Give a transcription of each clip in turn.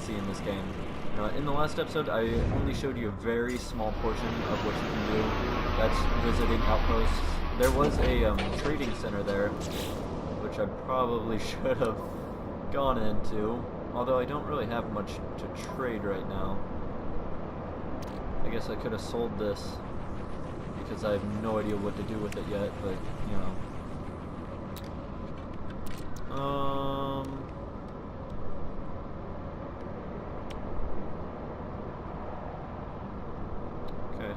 see in this game. In the last episode, I only showed you a very small portion of what you can do. That's visiting outposts. There was a trading center there, which I probably should have gone into, although I don't really have much to trade right now. I guess I could have sold this, because I have no idea what to do with it yet, but, you know. Okay.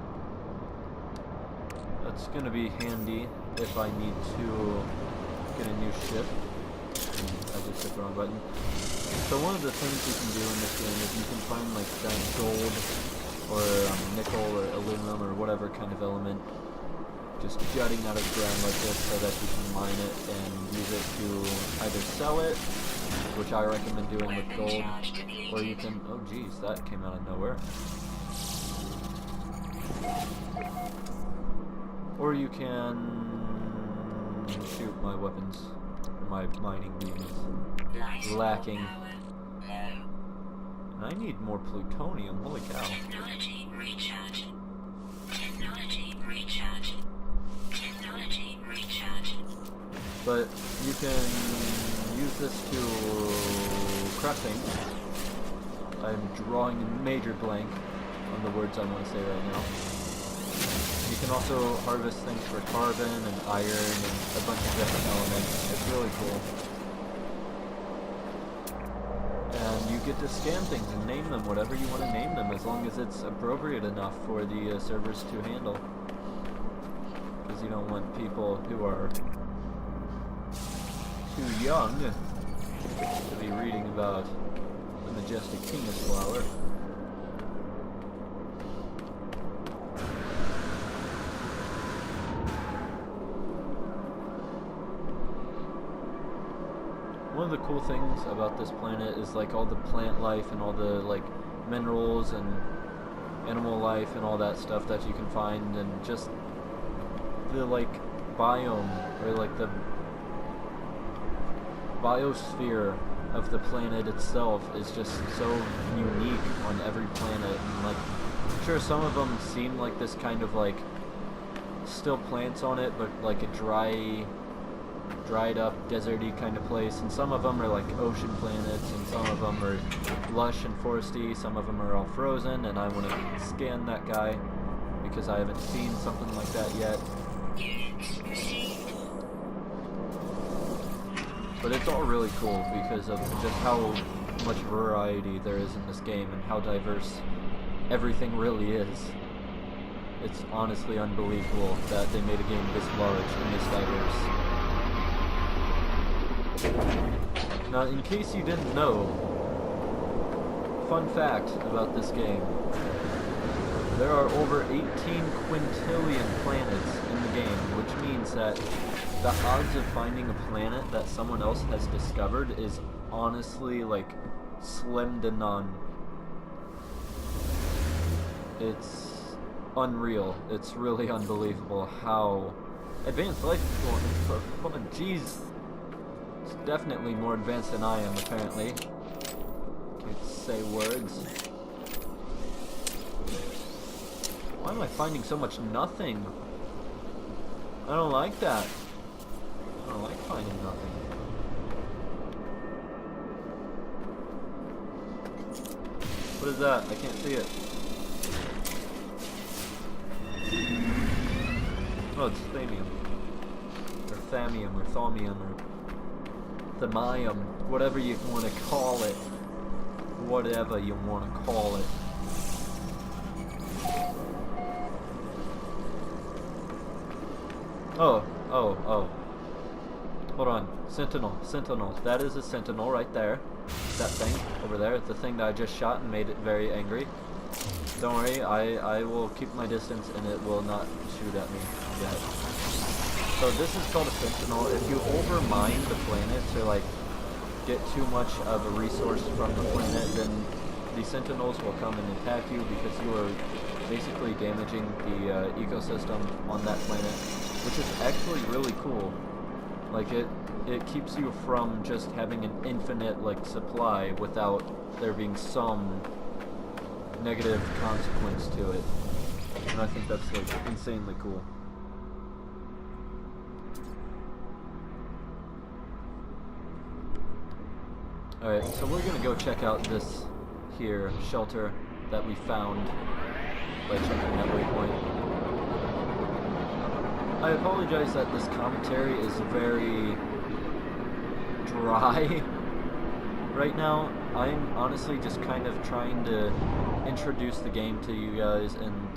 That's gonna be handy if I need to get a new ship. I just hit the wrong button. So one of the things you can do in this game is you can find like giant gold or nickel or aluminum or whatever kind of element just jutting out of the ground like this so that you can mine it and use it to either sell it, which I recommend doing with gold, or you can, oh geez, that came out of nowhere. Or you can shoot my weapons, my mining beacons. Lacking. And I need more plutonium, holy cow. Technology recharge. Technology recharge. Technology recharge. But you can use this to craft things. I'm drawing a major blank on the words I want to say right now. You can also harvest things for carbon and iron and a bunch of different elements. It's really cool. And you get to scan things and name them whatever you want to name them, as long as it's appropriate enough for the servers to handle. Because you don't want people who are too young to be reading about the majestic penis flower. One of the cool things about this planet is like all the plant life and all the like minerals and animal life and all that stuff that you can find, and just the like biome or like the biosphere of the planet itself is just so unique on every planet. And like, sure, some of them seem like this kind of like still plants on it, but like a dried up deserty kind of place, and some of them are like ocean planets, and some of them are lush and foresty, some of them are all frozen, and I want to scan that guy because I haven't seen something like that yet. But it's all really cool because of just how much variety there is in this game and how diverse everything really is. It's honestly unbelievable that they made a game this large and this diverse. Now, in case you didn't know, fun fact about this game, there are over 18 quintillion planets in the game, which means that the odds of finding a planet that someone else has discovered is honestly like slim to none. It's unreal. It's really unbelievable how advanced life is going. Oh, jeez. It's definitely more advanced than I am, apparently. Can't say words. Why am I finding so much nothing? I don't like that. I don't like finding nothing. What is that? I can't see it. Oh, it's thamium. Or thamium, or thaumium, or thamium. Whatever you want to call it. Whatever you want to call it. Oh. Hold on. Sentinel. That is a sentinel right there. That thing over there. The thing that I just shot and made it very angry. Don't worry, I will keep my distance and it will not shoot at me yet. So this is called a sentinel. If you overmine the planet to like get too much of a resource from the planet, then the sentinels will come and attack you because you are basically damaging the ecosystem on that planet, which is actually really cool. Like, it it keeps you from just having an infinite like supply without there being some negative consequence to it. And I think that's like insanely cool. Alright, so we're gonna go check out this here shelter that we found by checking that waypoint. I apologize that this commentary is very dry right now. I'm honestly just kind of trying to introduce the game to you guys and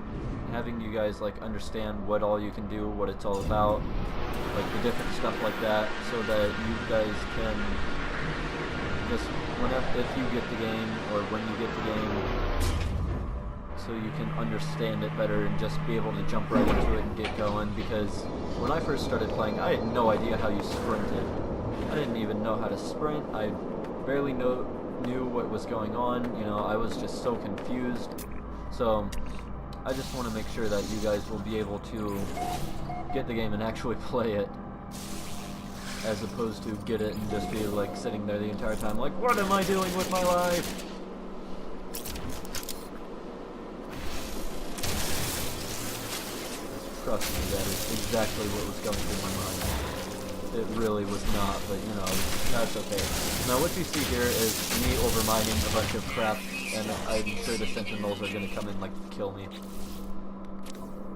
having you guys like understand what all you can do, what it's all about, like the different stuff like that, so that you guys can just if you get the game or when you get the game, so you can understand it better and just be able to jump right into it and get going. Because when I first started playing, I had no idea how you sprinted. I didn't even know how to sprint. I barely knew what was going on. You know, I was just so confused. So I just want to make sure that you guys will be able to get the game and actually play it, as opposed to get it and just be like sitting there the entire time like, what am I doing with my life? Trust me, that is exactly what was going through my mind. It really was not, but you know, that's okay. Now what you see here is me overmining a bunch of crap, and I'm sure the sentinels are gonna come and like kill me.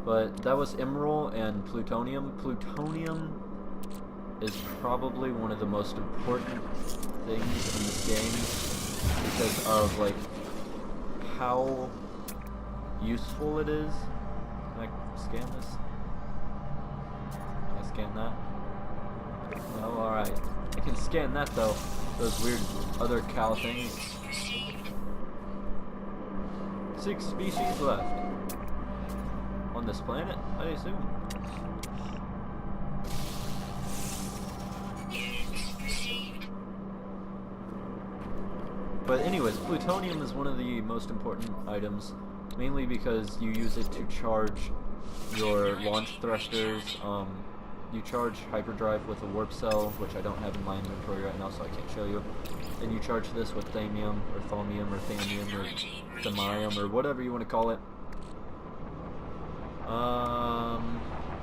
But that was emerald and plutonium. Plutonium is probably one of the most important things in this game because of like how useful it is. Can I scan this? Can I scan that? No, alright. I can scan that though. Those weird other cow things. 6 species left. On this planet, I assume. But anyways, plutonium is one of the most important items, mainly because you use it to charge your launch thrusters. You charge hyperdrive with a warp cell, which I don't have in my inventory right now, so I can't show you. And you charge this with thamium, or thaumium, or thamium, or thamium, or whatever you want to call it.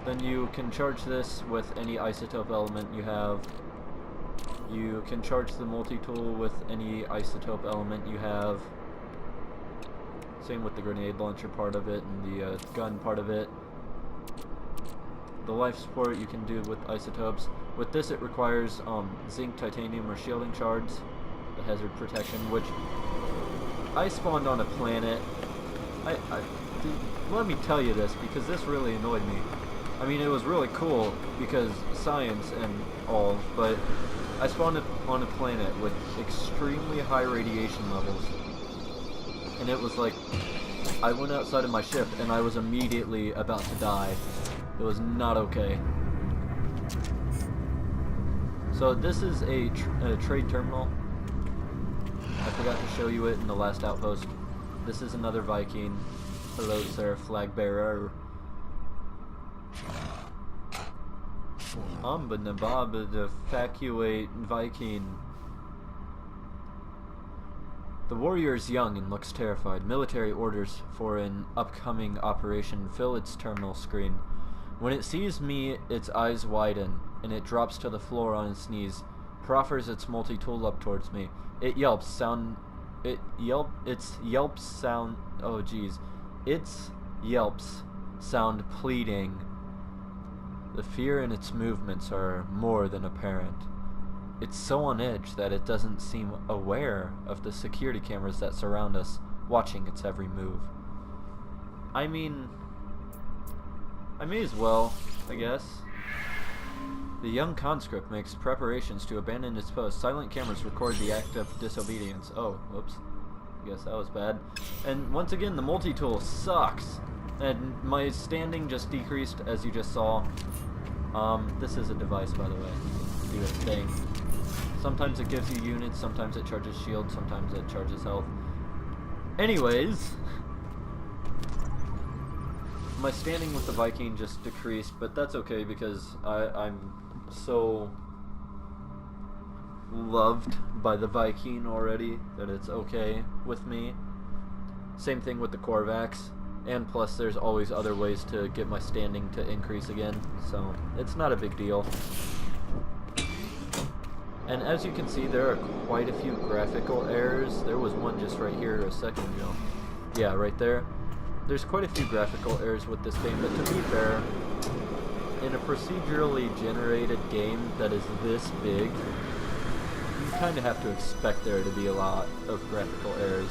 Then you can charge this with any isotope element you have. You can charge the multi-tool with any isotope element you have. Same with the grenade launcher part of it and the gun part of it. The life support you can do with isotopes. With this it requires zinc, titanium, or shielding shards, the hazard protection, which I spawned on a planet. Let me tell you this, because this really annoyed me. I mean, it was really cool because science and all, but I spawned on a planet with extremely high radiation levels, and it was like I went outside of my ship and I was immediately about to die. It was not okay. So this is a trade terminal. I forgot to show you it in the last outpost. This is another Viking. Hello, sir, flag bearer. Amba Nababa the evacuate Viking. The warrior is young and looks terrified. Military orders for an upcoming operation fill its terminal screen. When it sees me, its eyes widen, and it drops to the floor on its knees, proffers its multi-tool up towards me. It yelps, its yelps sound, oh geez, its yelps sound pleading. The fear in its movements are more than apparent. It's so on edge that it doesn't seem aware of the security cameras that surround us, watching its every move. I mean, I may as well, I guess. The young conscript makes preparations to abandon its post. Silent cameras record the act of disobedience. Oh, whoops. I guess that was bad. And once again, the multi-tool sucks. And my standing just decreased, as you just saw. This is a device, by the way. You can do its thing. Sometimes it gives you units, sometimes it charges shield, sometimes it charges health. Anyways, my standing with the Viking just decreased, but that's okay because I'm so loved by the Viking already, that it's okay with me. Same thing with the Korvax, and plus there's always other ways to get my standing to increase again, so it's not a big deal. And as you can see, there are quite a few graphical errors. There was one just right here a second ago. Yeah, right there. There's quite a few graphical errors with this game, but to be fair, in a procedurally generated game that is this big, you kind of have to expect there to be a lot of graphical errors.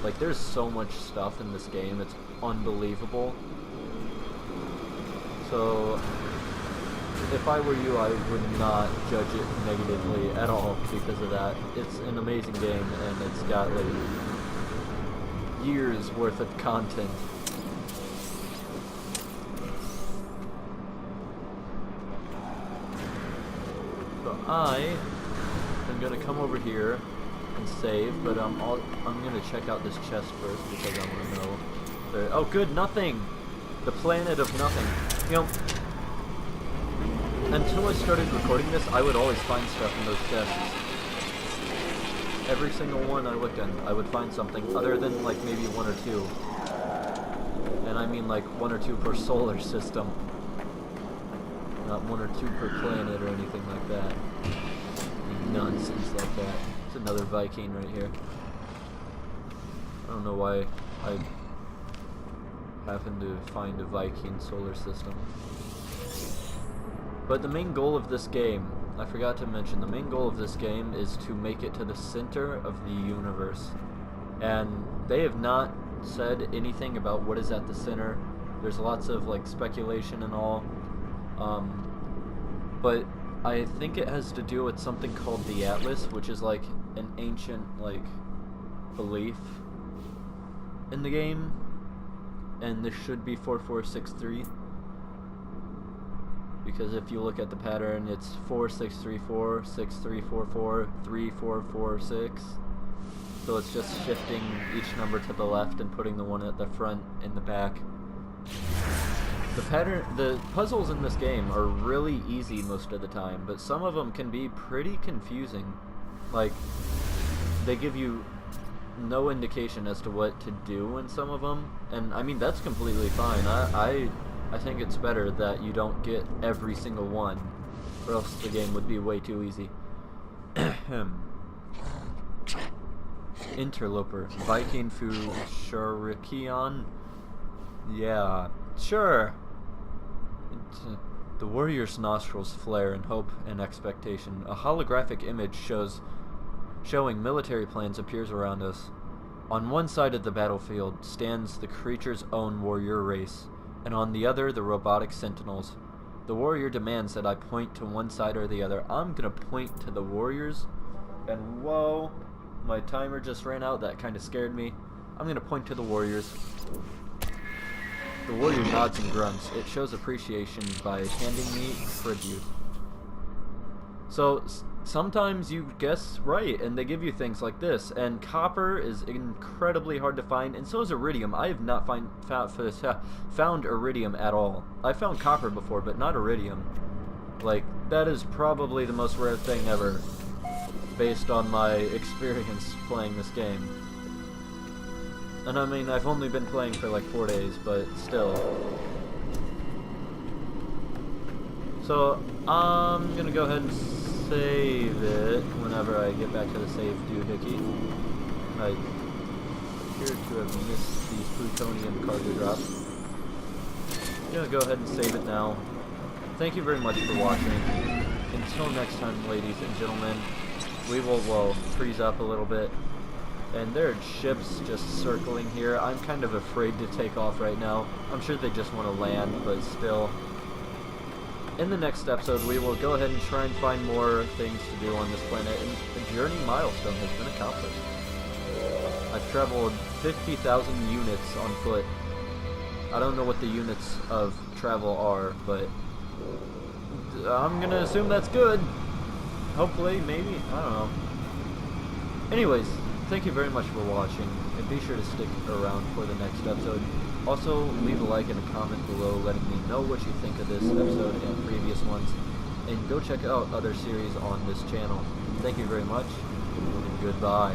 Like, there's so much stuff in this game, it's unbelievable. So, if I were you, I would not judge it negatively at all because of that. It's an amazing game, and it's got, like, years worth of content. So I am gonna come over here and save, but I'm gonna check out this chest first because I want to know. Oh, good, nothing. The planet of nothing. You know, until I started recording this, I would always find stuff in those chests. Every single one I looked in, I would find something other than like maybe one or two. And I mean like one or two per solar system. Not one or two per planet or anything like that. Nonsense like that. It's another Viking right here. I don't know why I happened to find a Viking solar system. But the main goal of this game, I forgot to mention, the main goal of this game is to make it to the center of the universe. And they have not said anything about what is at the center. There's lots of like speculation and all. But I think it has to do with something called the Atlas, which is like an ancient like belief in the game. And this should be 4463. Because if you look at the pattern, it's 4634, 6344, 3446. So it's just shifting each number to the left and putting the one at the front in the back. The puzzles in this game are really easy most of the time, but some of them can be pretty confusing. Like, they give you no indication as to what to do in some of them, and I mean that's completely fine. I think it's better that you don't get every single one, or else the game would be way too easy. Interloper. Viking Fu Shurikion? Yeah, sure. The warrior's nostrils flare in hope and expectation. A holographic image showing military planes appears around us. On one side of the battlefield stands the creature's own warrior race, and on the other the robotic sentinels. The warrior demands that I point to one side or the other. I'm gonna point to the warriors, and whoa, my timer just ran out. That kind of scared me. I'm gonna point to the warriors. The warrior nods and grunts. It shows appreciation by handing me tribute. So sometimes you guess right, and they give you things like this. And copper is incredibly hard to find, and so is iridium. I have not found iridium at all. I found copper before, but not iridium. Like, that is probably the most rare thing ever, based on my experience playing this game. And I mean, I've only been playing for like 4 days, but still. So, I'm gonna go ahead and save it whenever I get back to the save doohickey. I appear to have missed these plutonium cargo drops. I'm gonna go ahead and save it now. Thank you very much for watching. Until next time, ladies and gentlemen, we will, well, freeze up a little bit. And there are ships just circling here. I'm kind of afraid to take off right now. I'm sure they just want to land, but still. In the next episode, we will go ahead and try and find more things to do on this planet, and a journey milestone has been accomplished. I've traveled 50,000 units on foot. I don't know what the units of travel are, but I'm gonna assume that's good. Hopefully, maybe, I don't know. Anyways, thank you very much for watching, and be sure to stick around for the next episode. Also, leave a like and a comment below letting me know what you think of this episode and previous ones. and go check out other series on this channel. Thank you very much, and goodbye.